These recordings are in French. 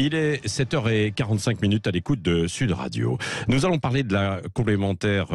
Il est 7h45 à l'écoute de Sud Radio. Nous allons parler de la complémentaire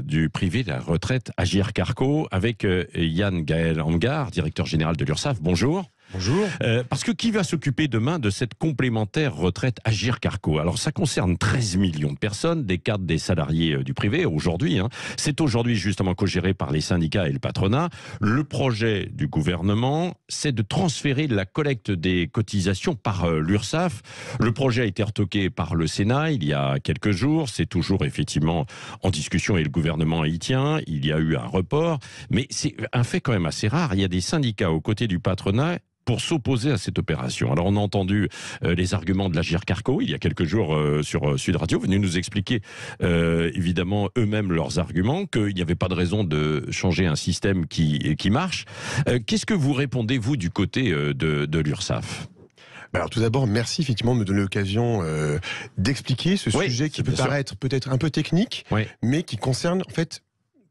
du privé, de la retraite Agirc Arrco, avec Yann Gaël Amghar, directeur général de l'URSSAF. Bonjour. Bonjour. Parce que qui va s'occuper demain de cette complémentaire retraite Agirc Arrco? Alors ça concerne 13 millions de personnes, des cadres, des salariés du privé aujourd'hui. C'est aujourd'hui justement co-géré par les syndicats et le patronat. Le projet du gouvernement, c'est de transférer la collecte des cotisations par l'URSSAF. Le projet a été retoqué par le Sénat il y a quelques jours. C'est toujours effectivement en discussion et le gouvernement y tient. Il y a eu un report. Mais c'est un fait quand même assez rare. Il y a des syndicats aux côtés du patronat pour s'opposer à cette opération. Alors on a entendu les arguments de l'Agirc Arrco il y a quelques jours sur Sud Radio, venus nous expliquer évidemment eux-mêmes leurs arguments, qu'il n'y avait pas de raison de changer un système qui marche. Qu'est-ce que vous répondez, vous, du côté de l'URSSAF ? Alors tout d'abord, merci effectivement de me donner l'occasion d'expliquer ce sujet qui peut paraître peut-être un peu technique, mais qui concerne en fait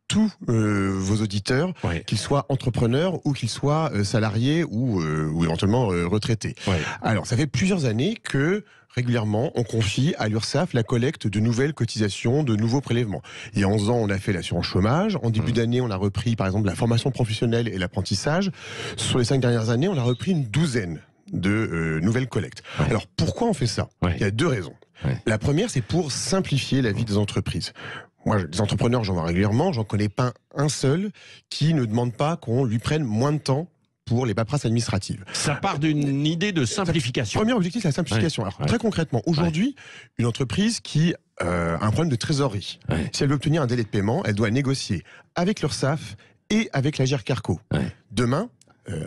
tous vos auditeurs, qu'ils soient entrepreneurs ou qu'ils soient salariés ou éventuellement retraités. Alors, ça fait plusieurs années que régulièrement, on confie à l'URSSAF la collecte de nouvelles cotisations, de nouveaux prélèvements. Il y a 11 ans, on a fait l'assurance chômage. En début d'année, on a repris, par exemple, la formation professionnelle et l'apprentissage. Sur les 5 dernières années, on a repris une douzaine de nouvelles collectes. Alors, pourquoi on fait ça ? Il y a 2 raisons. La première, c'est pour simplifier la vie des entreprises. Moi, des entrepreneurs, j'en vois régulièrement, j'en connais pas un seul qui ne demande pas qu'on lui prenne moins de temps pour les paperasses administratives. Ça part d'une idée de simplification. Premier objectif, c'est la simplification. Alors, très concrètement, aujourd'hui, une entreprise qui a un problème de trésorerie, si elle veut obtenir un délai de paiement, elle doit négocier avec l'URSSAF et avec l'Agirc Arrco. Demain,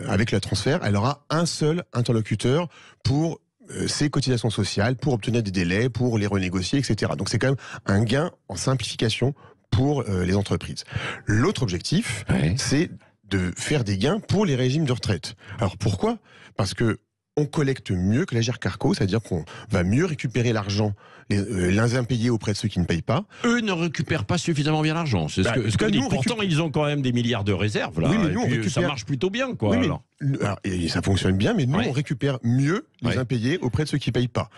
avec le transfert, elle aura un seul interlocuteur pour ses cotisations sociales, pour obtenir des délais, pour les renégocier, etc. Donc c'est quand même un gain en simplification pour les entreprises. L'autre objectif, c'est de faire des gains pour les régimes de retraite. Alors pourquoi ? Parce que on collecte mieux que l'Agirc Arrco, c'est-à-dire qu'on va mieux récupérer l'argent, les impayés auprès de ceux qui ne payent pas. Eux ne récupèrent pas suffisamment bien l'argent. C'est ce que nous, pourtant, ils ont quand même des milliards de réserves. Là, mais nous, ça marche plutôt bien, quoi. Et ça fonctionne bien, mais nous, on récupère mieux les impayés auprès de ceux qui ne payent pas.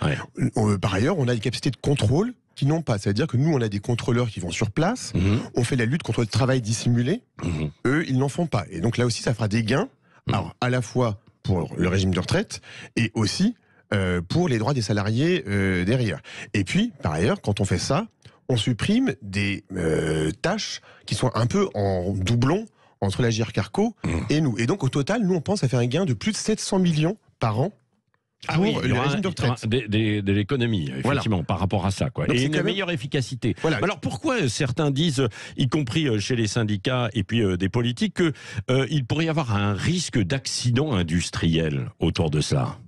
Par ailleurs, on a des capacités de contrôle qui n'ont pas. C'est-à-dire que nous, on a des contrôleurs qui vont sur place, on fait la lutte contre le travail dissimulé. Eux, ils n'en font pas. Et donc là aussi, ça fera des gains, alors, à la fois pour le régime de retraite et aussi pour les droits des salariés derrière. Et puis, par ailleurs, quand on fait ça, on supprime des tâches qui sont un peu en doublon entre l'Agirc Arrco et nous. Et donc, au total, nous, on pense à faire un gain de plus de 700 millions par an pour le régime de retraite. De l'économie, effectivement, par rapport à ça. Donc, et une meilleure efficacité. Alors pourquoi certains disent, y compris chez les syndicats et puis des politiques, qu'il pourrait y avoir un risque d'accident industriel autour de cela ?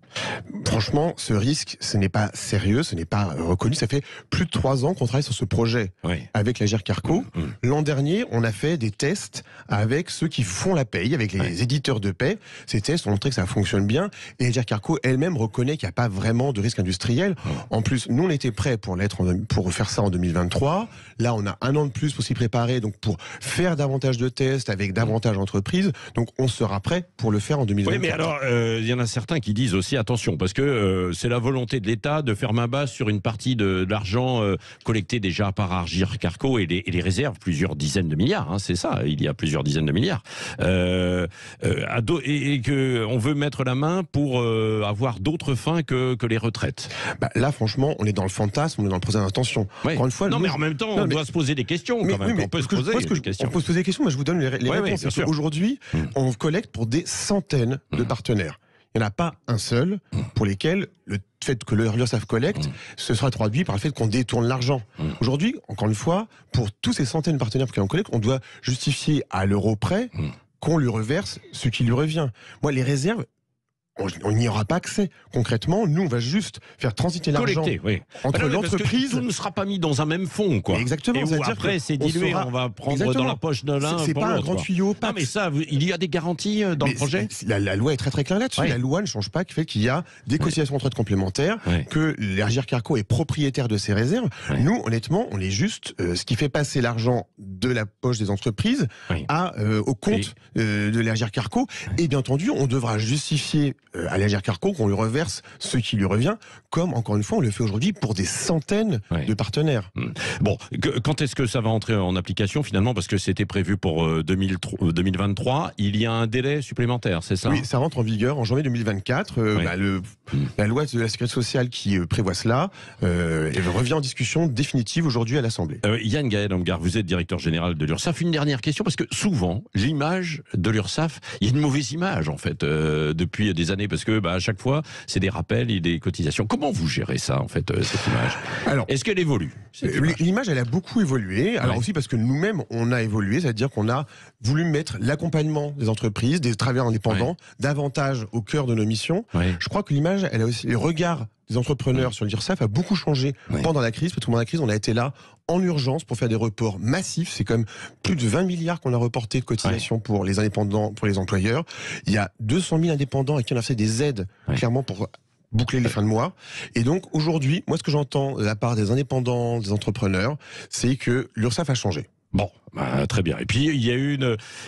Franchement, ce risque, ce n'est pas sérieux, ce n'est pas reconnu. Ça fait plus de 3 ans qu'on travaille sur ce projet avec l'Agirc Arrco. L'an dernier, on a fait des tests avec ceux qui font la paye, avec les éditeurs de paie. Ces tests ont montré que ça fonctionne bien. Et l'Agirc Arrco elle-même reconnaît qu'il n'y a pas vraiment de risque industriel. En plus, nous, on était prêts pour faire ça en 2023. Là, on a 1 an de plus pour s'y préparer, donc pour faire davantage de tests avec davantage d'entreprises. Donc, on sera prêt pour le faire en 2023. Oui, mais alors, il y en a certains qui disent aussi, attention, parce que c'est la volonté de l'État de faire main basse sur une partie de l'argent collecté déjà par Agirc Arrco et les réserves, plusieurs dizaines de milliards, c'est ça, il y a plusieurs dizaines de milliards, et qu'on veut mettre la main pour avoir d'autres fins que les retraites. Là, franchement, on est dans le fantasme, on est dans le procès d'intention. Encore une fois, mais en même temps, on doit se poser des questions quand même. On peut se poser des questions. On peut se poser des questions, mais je vous donne les réponses. Aujourd'hui, on collecte pour des centaines de partenaires. Il n'y en a pas un seul pour lesquels le fait que l'URSSAF collecte, ce sera traduit par le fait qu'on détourne l'argent. Aujourd'hui, encore une fois, pour tous ces centaines de partenaires pour qui on collecte, on doit justifier à l'euro près qu'on lui reverse ce qui lui revient. Moi, les réserves, on n'y aura pas accès. Concrètement, nous, on va juste faire transiter l'argent entre l'entreprise. Tout ne sera pas mis dans un même fonds, quoi. Exactement. Et où après, c'est dilué, on va prendre dans la poche de l'un. C'est pas un grand tuyau. Non, mais ça, il y a des garanties dans le projet. La loi est très très claire là-dessus. La loi ne change pas, qui fait qu'il y a des cotisations de retraite complémentaires, que l'Agirc Arrco est propriétaire de ses réserves. Nous, honnêtement, on est juste ce qui fait passer l'argent de la poche des entreprises au compte de l'Agirc Arrco. Et bien entendu, on devra justifier à l'Agirc Arrco qu'on lui reverse ce qui lui revient, comme encore une fois on le fait aujourd'hui pour des centaines de partenaires. Bon, quand est-ce que ça va entrer en application finalement, parce que c'était prévu pour 2023, il y a un délai supplémentaire, c'est ça? Oui, ça rentre en vigueur en janvier 2024. La loi de la sécurité sociale qui prévoit cela revient en discussion définitive aujourd'hui à l'Assemblée. Yann Gaël Amghar, vous êtes directeur général de l'URSSAF. Une dernière question, parce que souvent, l'image de l'URSSAF, il y a une mauvaise image en fait depuis des années, parce que à chaque fois, c'est des rappels et des cotisations. Comment vous gérez ça en fait, cette image? Alors, est-ce qu'elle évolue? L'image, elle a beaucoup évolué. Alors aussi parce que nous-mêmes, on a évolué, c'est-à-dire qu'on a voulu mettre l'accompagnement des entreprises, des travailleurs indépendants, davantage au cœur de nos missions. Je crois que l'image, elle a aussi le regard des entrepreneurs sur l'URSSAF a beaucoup changé pendant la crise, parce que pendant la crise, on a été là en urgence pour faire des reports massifs. C'est quand même plus de 20 milliards qu'on a reporté de cotisations pour les indépendants, pour les employeurs. Il y a 200 000 indépendants à qui on a fait des aides, clairement, pour boucler les fins de mois. Et donc, aujourd'hui, moi, ce que j'entends de la part des indépendants, des entrepreneurs, c'est que l'URSSAF a changé. Bon, très bien. Et puis il y a eu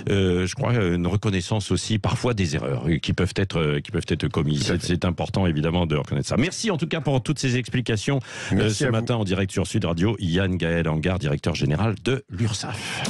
je crois, une reconnaissance aussi parfois des erreurs qui peuvent être commises. C'est important évidemment de reconnaître ça. Merci en tout cas pour toutes ces explications ce matin en direct sur Sud Radio. Yann Gaël Amghar, directeur général de l'URSSAF.